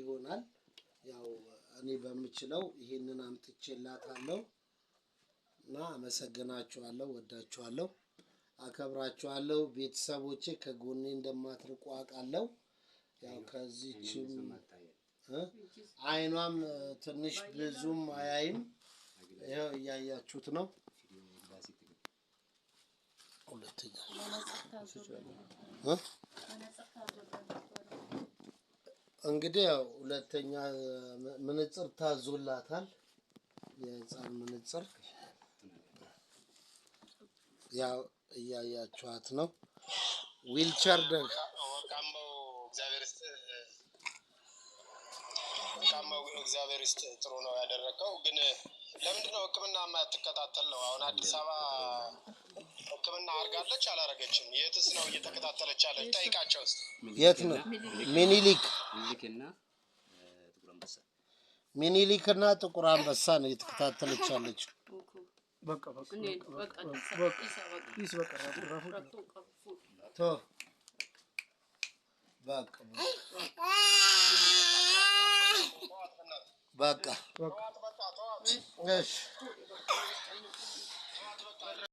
ይሆናል። ያው እኔ በምችለው ይሄንን አምጥቼላታለሁ እና አመሰግናችኋለሁ፣ ወዳችኋለሁ፣ አከብራችኋለሁ። ቤተሰቦቼ ከጎኔ እንደማትርቁ አውቃለሁ። ያው ከዚህችም አይኗም ትንሽ ብዙም አያይም። ያው እያያችሁት ነው። ሁለተኛ እንግዲህ ያው ሁለተኛ መነጽር ታዞላታል። የህፃን መነጽር ያው እያያችኋት ነው። ዊልቸር እግዚአብሔር ይስጥ ጥሩ ነው ያደረከው። ግን ለምንድነው ህክምና የማትከታተል ነው? አሁን አዲስ አበባ ህክምና አርጋለች አላረገችም? የትስ ነው እየተከታተለች ያለች? ጠይቃቸው እስቲ። የት ነው? ሚኒሊክና ጥቁር አንበሳ ነው እየተከታተለች ያለች። በቃ በቃ እሺ